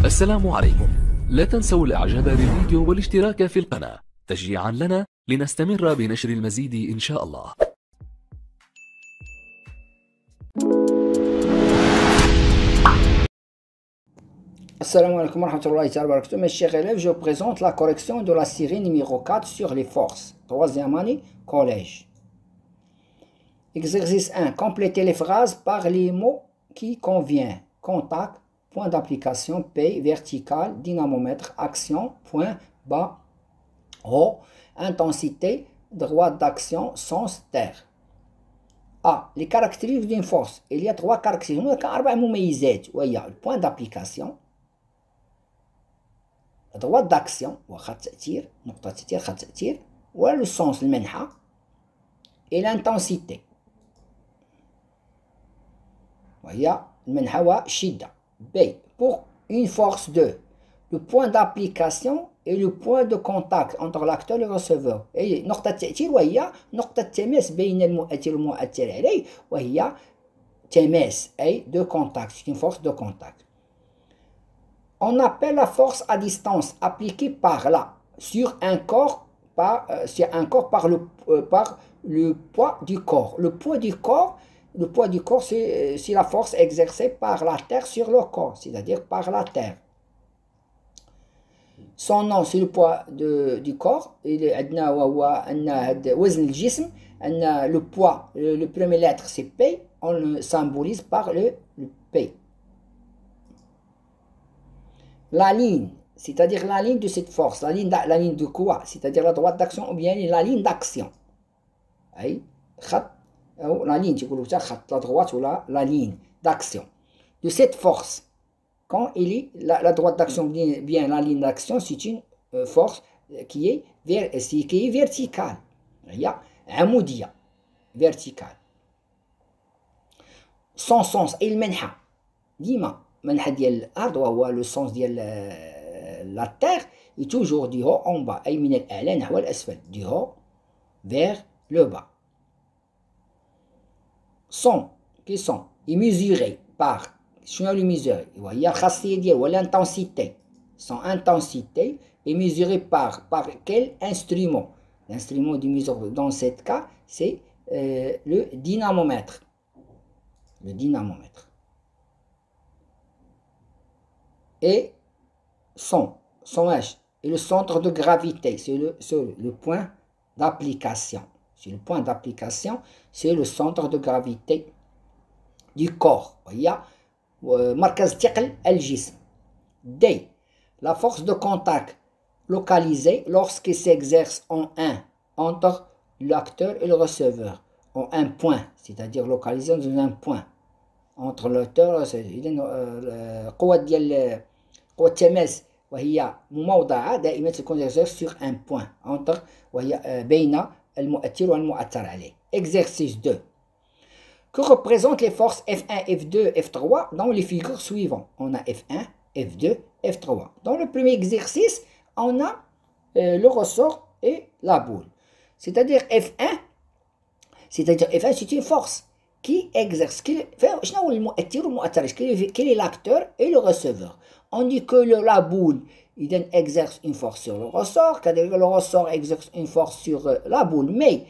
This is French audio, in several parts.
السلام عليكم. لا تنسوا الاعجاب بالفيديو والاشتراك في القناة تشجيعا لنا لنستمر بنشر المزيد إن شاء الله. Assalamu alaikum wa rahmatullahi wa barakatuh. Mes chers élèves, je vous présente la correction de la série numéro 4 sur les forces. Troisième année, collège. Exercice 1. Complétez les phrases par les mots qui conviennent. Contact, point d'application, paye, vertical, dynamomètre, action, point, bas, haut, intensité, droit d'action, sens, terre. A. Les caractéristiques d'une force. Il y a trois caractéristiques. Il y a 4 مميزات. وهي le point d'application, le droit d'action, واخا التأثير، نقطة التأثير، خط التأثير، ولا le sens المنحة، et l'intensité. وهي المنحة والشدة. B. Pour une force 2, le point d'application et le point de contact entre l'acteur et le receveur. أي نقطة التأثير وهي نقطة التماس بين المؤثر والمؤثر عليه، وهي تماس أي de contact. C'est une force de contact. On appelle la force à distance appliquée par là sur un corps par le poids du corps. Le poids du corps, c'est la force exercée par la terre sur le corps, c'est-à-dire par la terre. Son nom, c'est le poids du corps. Le poids, le premier lettre, c'est P. On le symbolise par le P. La ligne, c'est-à-dire la ligne de cette force, la ligne de quoi? C'est-à-dire la droite d'action ou bien la ligne d'action. La ligne, la droite ou la ligne d'action. De cette force, quand il est la droite d'action bien la ligne d'action, c'est une force qui est verticale. Il y a عمودية verticale. Son sens, il منحة ديما منحة ديال الأرض وهو لو سونس ديال لا تير est toujours du haut en bas، أي من الأعلى نحو الأسفل، du haut vers le bas. Son qui sont est mesuré par شنو اللي mesuré وهي الخاصية ديالو ولا l'intensité. Son intensité est mesurée par quel instrument? L'instrument de mesure dans ce cas c'est le dynamomètre. Le dynamomètre. Et son H et le centre de gravité, c'est le point d'application. C'est le point d'application, c'est le centre de gravité du corps. Il y a مركز ثقل الجسم. D. La force de contact localisée lorsqu'il s'exerce en un entre l'acteur et le receveur. En un point, c'est-à-dire localisé dans un point entre l'acteur et le receveur. قوة ديال قوة التماس وهي مموضعة دائما تكون sur un point entre وهي بين المؤثر والمؤثر عليه. Exercice 2. Que représentent les forces F1, F2, F3 dans les figures suivantes? On a F1, F2, F3. Dans le premier exercice, on a le ressort et la boule. C'est-à-dire F1, c'est une force qui exerce. Quel est l'acteur et le receveur? On dit que la boule il exerce une force sur le ressort, le ressort exerce une force sur la boule, mais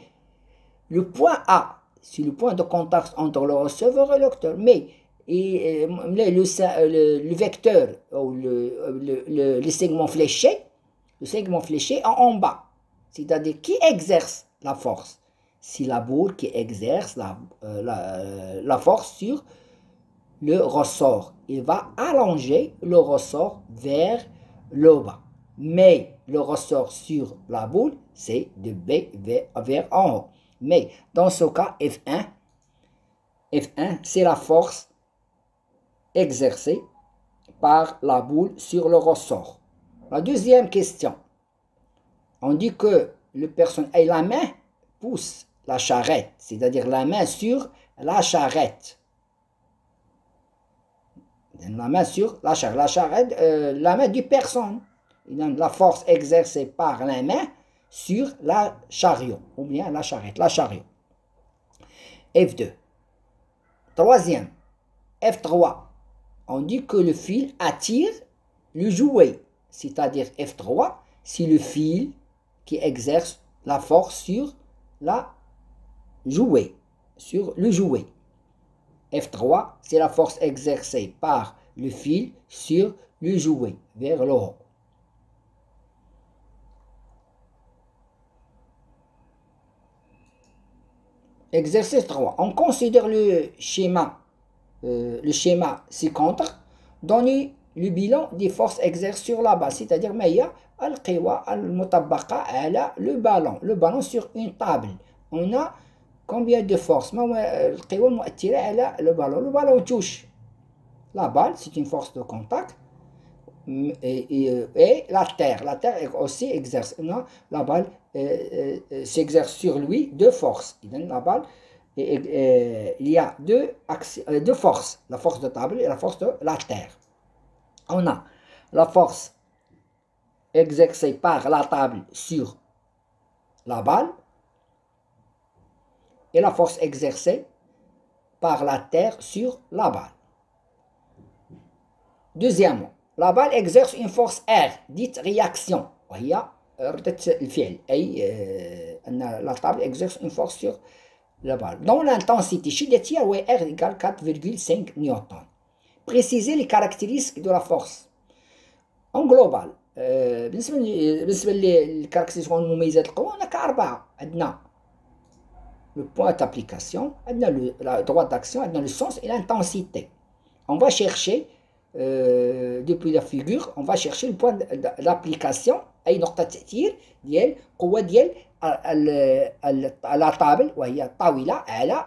le point A, c'est le point de contact entre le receveur et l'acteur, mais le vecteur ou le segment fléché en bas, c'est-à-dire qui exerce la force? C'est la boule qui exerce la force sur le ressort. Il va allonger le ressort vers le bas. Mais le ressort sur la boule, c'est de B vers en haut. Mais dans ce cas, F1 c'est la force exercée par la boule sur le ressort. La deuxième question, on dit que le personnage et la main pousse la charrette, c'est-à-dire la main sur la charrette. La main sur la charrette, la main du personne. La force exercée par la main sur la chariot, ou bien la charrette, la chariot. F2. Troisième, F3. On dit que le fil attire le jouet, c'est-à-dire F3, c'est le fil qui exerce la force sur la jouet, sur le jouet. F3, c'est la force exercée par le fil sur le jouet, vers le haut. Exercice 3. On considère le schéma ci-contre. Donner le bilan des forces exercées sur la base, c'est-à-dire le ballon. Le ballon sur une table. On a combien de forces? Le ballon touche la balle, c'est une force de contact. Et la terre aussi exerce. Non, la balle s'exerce sur lui deux forces. La balle, il y a deux forces, la force de table et la force de la terre. On a la force exercée par la table sur la balle et la force exercée par la terre sur la balle. Deuxièmement, la balle exerce une force R, dite réaction. La table exerce une force sur la balle. Dans l'intensité, R égale 4,5 newtons. Préciser les caractéristiques de la force. En global, بالنسبة للكاركتيرستيك ومميزات القوة هناك 4. عندنا le point d'application, la droite d'action, le sens et l'intensité. On va chercher depuis la figure, on va chercher le point d'application أي نقطة تأثير ديال قوة ديال الطابل وهي الطاولة على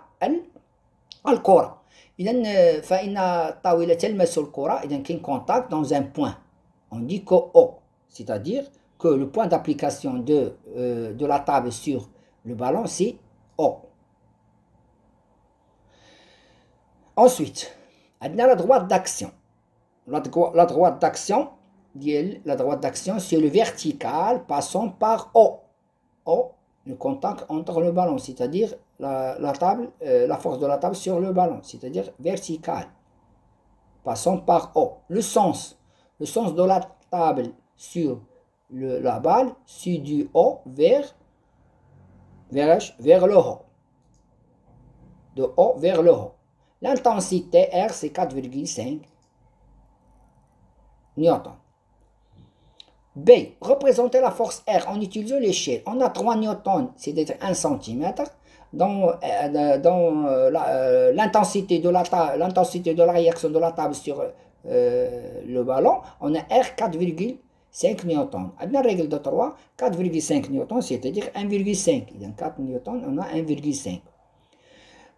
الكرة. إذا فإن الطاولة تلمس الكرة، إذا كاين contact dans un point. On dit que O, c'est-à-dire que le point d'application de la table sur le ballon, c'est O. Ensuite, on a la droite d'action. La droite d'action, c'est le vertical passant par O. O, le contact entre le ballon, c'est-à-dire la force de la table sur le ballon, c'est-à-dire vertical, passant par O. Le sens de la table sur la balle, c'est du haut vers le haut. De haut vers le haut. L'intensité R, c'est 4,5 newtons. B. Représenter la force R en utilisant l'échelle. On a 3 newtons, c'est-à-dire 1 cm. Dans l'intensité de la réaction de la table sur le ballon, on a R 4,5 newtons. On a la règle de 3, 4,5 newtons, c'est-à-dire 1,5. Il y a 4 newtons, on a 1,5.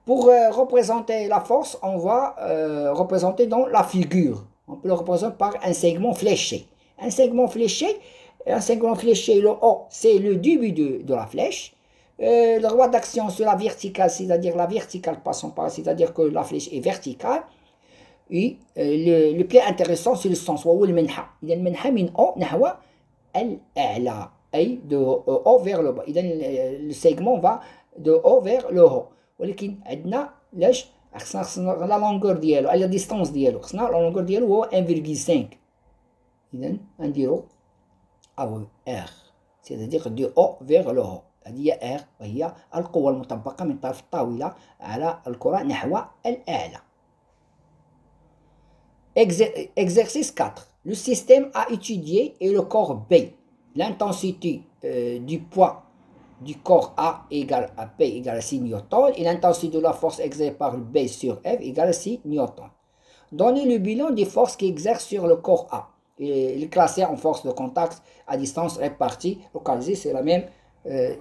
Pour représenter la force, on va représenter dans la figure. On peut le représenter par un segment fléché. Un segment fléché, le O, c'est le début de la flèche. La droite d'action sur la verticale, c'est-à-dire la verticale passant par, c'est-à-dire que la flèche est verticale. Et le plus intéressant, c'est le sens. Il y a le منحى من O نحو الأعلى, أي de haut vers le bas. Le segment va de haut vers le haut. ولكن عندنا لاش خصنا لا لونغور ديالو على ديستونس ديالو، خصنا لا لونغور ديالو هو 1,5. إذا نديرو أو R، c'est-à-dire du haut vers le haut. هذه هي R وهي القوة المطبقة من طرف الطاولة على الكرة نحو الأعلى. Exercice 4. Le système à étudier est le corps B. L'intensité du poids du corps A égale à P égale à 6 newtons et l'intensité de la force exercée par B sur F égale à 6 newtons. Donnez le bilan des forces qui exercent sur le corps A. Il est classé en force de contact à distance répartie, localisée, c'est la même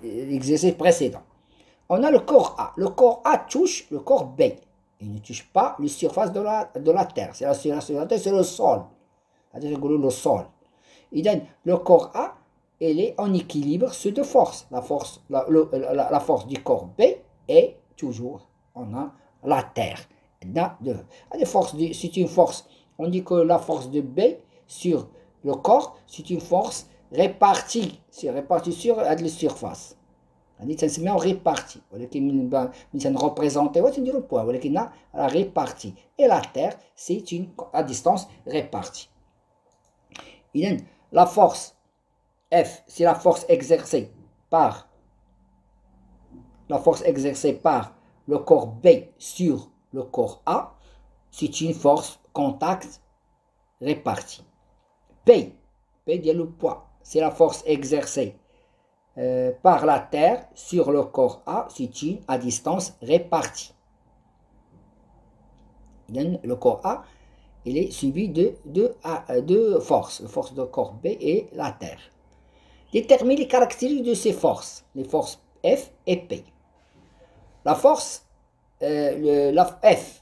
exercice précédent. On a le corps A. Le corps A touche le corps B. Il ne touche pas la surface de la terre. C'est la surface de la terre, c'est le sol. C'est-à-dire le sol. Et donc, le corps A, elle est en équilibre sur deux forces. La force du corps B est toujours, on a la terre. C'est une force. On dit que la force de B sur le corps, c'est une force répartie. C'est réparti sur la surface. C'est réparti. C'est représenté, c'est le poids. La répartie. Et la terre, c'est une à distance répartie. La force F, c'est la force exercée par le corps B sur le corps A. C'est une force contact répartie. P dit le poids, c'est la force exercée par la Terre sur le corps A, c'est une à distance répartie. Le corps A, il est suivi de deux forces, la force du corps B et la Terre. Détermine les caractéristiques de ces forces, les forces F et P. La force, la F,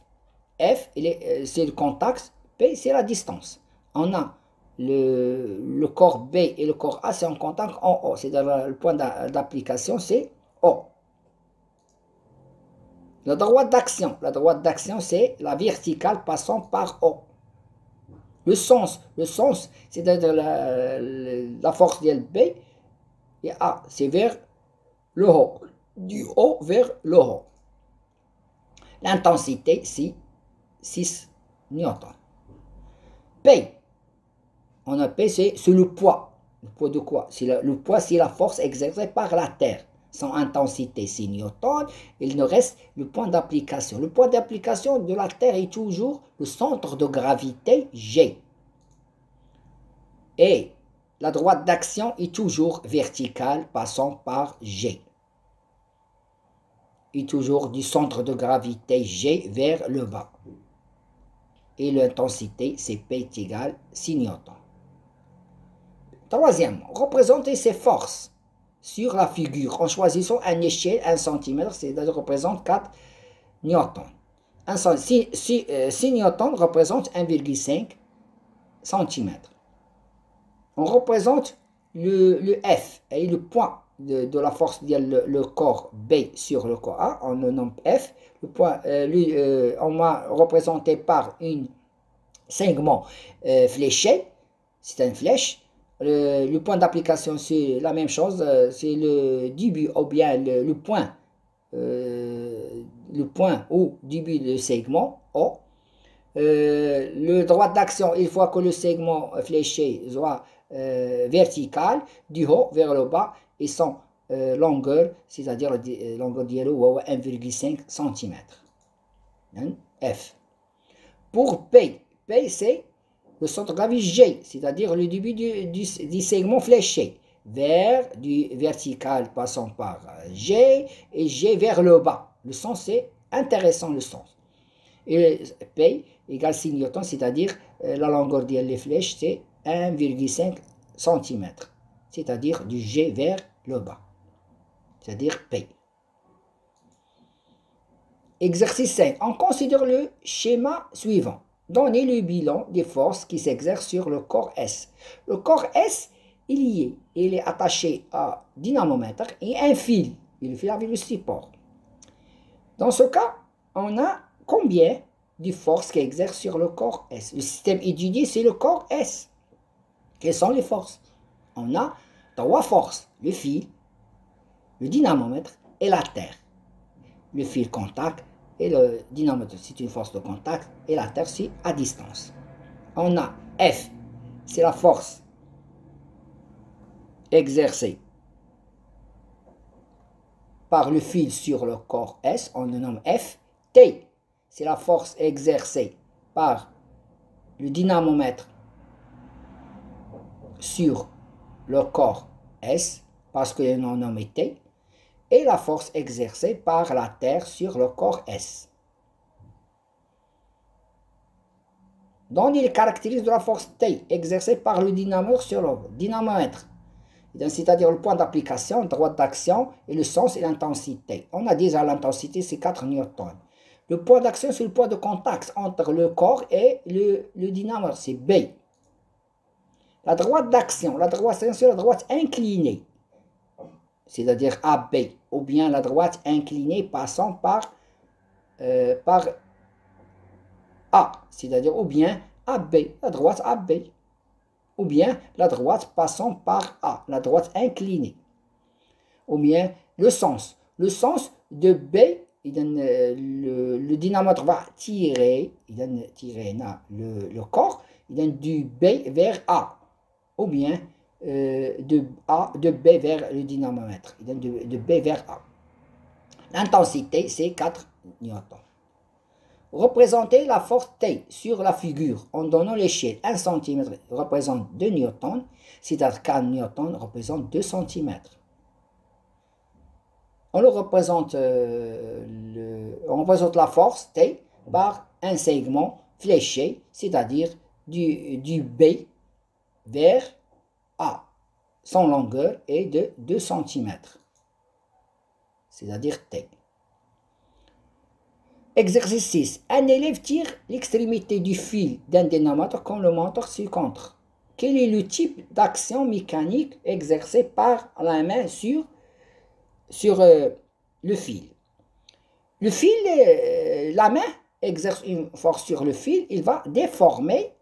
c'est le contact, P c'est la distance. On a le corps B et le corps A, c'est en contact en O, c'est-à-dire le point d'application, c'est O. La droite d'action, c'est la verticale passant par O. Le sens, c'est-à-dire la force de B et A, c'est vers le haut, du haut vers le haut. L'intensité, c'est 6 newtons. P, on a P, c'est le poids. Le poids de quoi? Le poids, c'est la force exercée par la Terre. Son intensité, c'est newtons. Il nous reste le point d'application. Le point d'application de la Terre est toujours le centre de gravité G. Et la droite d'action est toujours verticale, passant par G. Et toujours du centre de gravité G vers le bas. Et l'intensité, c'est P est égal 6 newtons. Troisièmement, représenter ces forces sur la figure en choisissant une échelle 1 cm, c'est-à-dire représente 4 newtons. 6 newtons représente 1,5 cm. On représente le F et le point de la force le corps B sur le corps A, on le nomme F. Le point, on va représenter par un segment fléché, c'est une flèche. Le point d'application, c'est la même chose, c'est le début ou bien le point au début du segment O. Le droit d'action, il faut que le segment fléché soit vertical, du haut vers le bas, et son longueur, c'est-à-dire la longueur de 1,5 cm. F. Pour P, c'est le centre de gravité G, c'est-à-dire le début du segment fléché, vers du vertical passant par G, et G vers le bas. Le sens, c'est intéressant, le sens. Et P égale 6 newtons, c'est-à-dire la longueur des flèches, c'est 1,5 cm, c'est-à-dire du G vers le bas, c'est-à-dire P. Exercice 5. On considère le schéma suivant. Donnez le bilan des forces qui s'exercent sur le corps S. Le corps S, il est attaché à un dynamomètre et un fil. Il fait avec le support. Dans ce cas, on a combien de forces qui exercent sur le corps S? Le système étudié, c'est le corps S. Quelles sont les forces? On a 3 forces. Le fil, le dynamomètre et la terre. Le fil contact et le dynamomètre, c'est une force de contact, et la terre, c'est à distance. On a F, c'est la force exercée par le fil sur le corps S, on le nomme F. T, c'est la force exercée par le dynamomètre sur le corps S, parce que le nom nommé T, et la force exercée par la Terre sur le corps S. Donnez les caractéristiques de la force T exercée par le dynamomètre sur le dynamomètre, c'est-à-dire le point d'application, droite d'action, et le sens et l'intensité. On a déjà l'intensité, c'est 4 newtons. Le point d'action, c'est le point de contact entre le corps et le dynamomètre, c'est B. La droite d'action, c'est la droite inclinée, c'est-à-dire AB, ou bien la droite inclinée passant par A, c'est-à-dire ou bien AB, la droite AB, ou bien la droite passant par A, la droite inclinée, ou bien le sens de B, le dynamomètre va tirer, le corps, il donne du B vers A, ou bien de B vers le dynamomètre, de B vers A. L'intensité, c'est 4 newtons. Représenter la force T sur la figure en donnant l'échelle. 1 cm représente 2 newtons, c'est-à-dire 4 newtons représente 2 cm. On représente la force T par un segment fléché, c'est-à-dire du B vers A. Son longueur est de 2 cm, c'est-à-dire T. Exercice 6. Un élève tire l'extrémité du fil d'un dynamomètre quand le moteur se contre. Quel est le type d'action mécanique exercée par la main sur le fil? Le fil, la main exerce une force sur le fil, il va déformer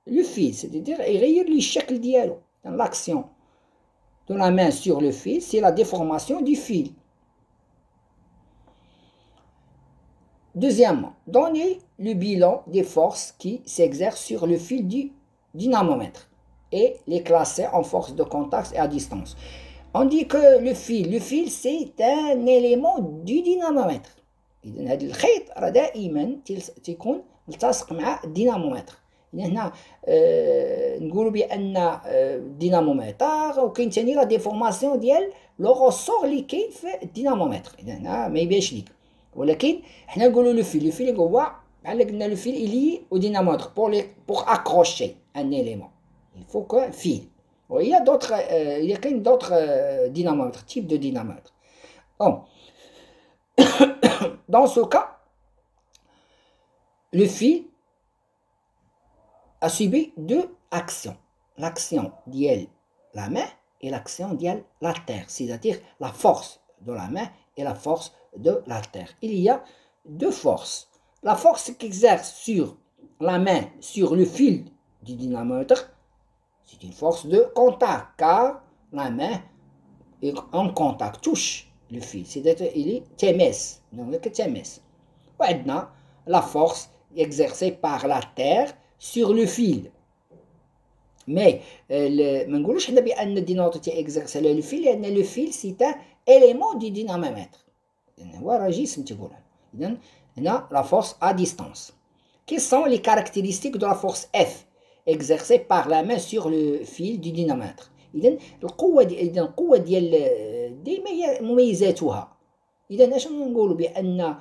le fil, c'est-à-dire يغير لي الشكل ديالو. L'action de la main sur le fil, c'est la déformation du fil. Deuxièmement, donner le bilan des forces qui s'exercent sur le fil du dynamomètre et les classer en force de contact et à distance. On dit que le fil c'est un élément du dynamomètre. إذن هذا الخيط راه دائما تيكون ملتصق مع الدينامومتر. هنا نقولوا بان الدينامومتر وكاين ثاني لا ديفورماسيون ديال لو غوسور اللي كاين في الدينامومتر. اذا هنا ما يبانش ليك، ولكن حنا نقولوا لو فيل هو بحال قلنا لو فيل إلي au dynamomètre pour accrocher un élément. Il faut qu'un fil. Il y a d'autres dynamomètres, types de dynamomètres. Bon. Dans ce cas, le fil a subi deux actions. L'action de la main et l'action de la terre, c'est-à-dire la force de la main et la force de la terre. Il y a deux forces. La force qu'exerce sur la main, sur le fil du dynamomètre, c'est une force de contact, car la main est en contact, touche le fil, c'est-à-dire il est TMS. وعندنا la force exercée par la terre sur le fil. Mais ما نقولوش حنا بان الدينامومتر تيexerce على le fil لان le fil c'est un élément du dynamomètre. هو راه جسم تيقول. اذا هنا la force à distance. Quelles sont les caractéristiques de la force F exercée par la main sur le fil du dynamomètre؟ إذا القوة ديال ديما هي مميزاتها. إذا اش نقولوا بأن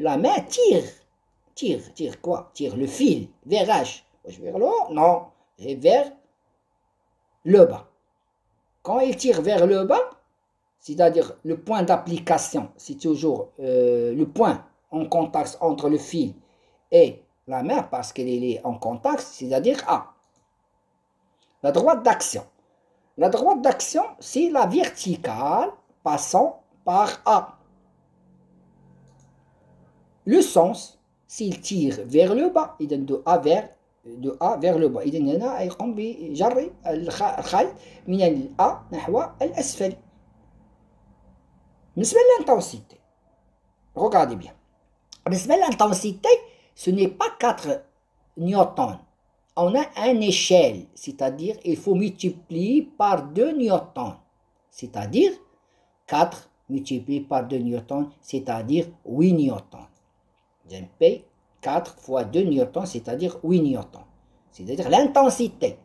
la main tire quoi? Tire le fil vers H. Vers le haut? Non, et vers le bas. Quand il tire vers le bas, c'est-à-dire le point d'application, c'est toujours le point en contact entre le fil et la main, parce qu'elle est en contact, c'est-à-dire A. La droite d'action. La droite d'action, c'est la verticale passant par A. Le sens, s'il tire vers le bas, il donne de A vers le bas. إذن هنا يقوم بجر الخيط من الأ نحو الأسفل. بالنسبة للintensité, regardez bien. بالنسبة للintensité, ce n'est pas 4 newtons. On a une échelle, c'est-à-dire il faut multiplier par 2 newtons. C'est-à-dire 4 multiplié par 2 newtons, c'est-à-dire 8 newtons. P 4 fois 2 newtons, c'est-à-dire 8 newtons. C'est-à-dire l'intensité.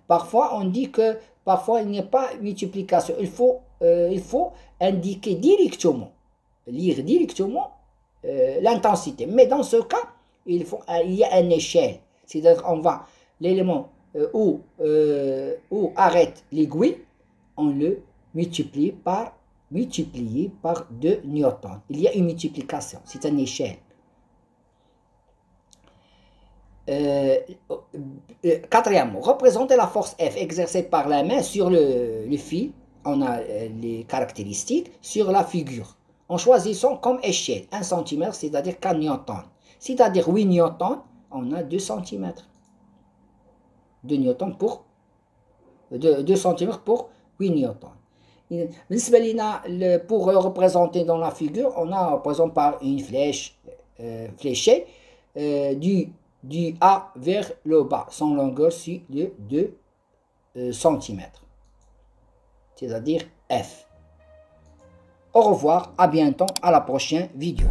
Parfois on dit que parfois il n'y a pas multiplication. Il faut indiquer directement, lire directement l'intensité. Mais dans ce cas, il y a une échelle. C'est-à-dire on va l'élément où arrête l'aiguille, on le multiplie par 2 newtons. Il y a une multiplication, c'est une échelle. Quatrièmement, représenter la force F exercée par la main sur le fil. On a les caractéristiques sur la figure. En choisissant comme échelle 1 cm, c'est-à-dire 4 newtons. C'est-à-dire 8 newtons, on a 2 cm. 2 newtons pour 2 cm pour 8 newtons. Pour représenter dans la figure, on a représenté par une flèche fléchée du du A vers le bas. Son longueur, c'est de 2 cm. C'est-à-dire F. Au revoir, à bientôt, à la prochaine vidéo.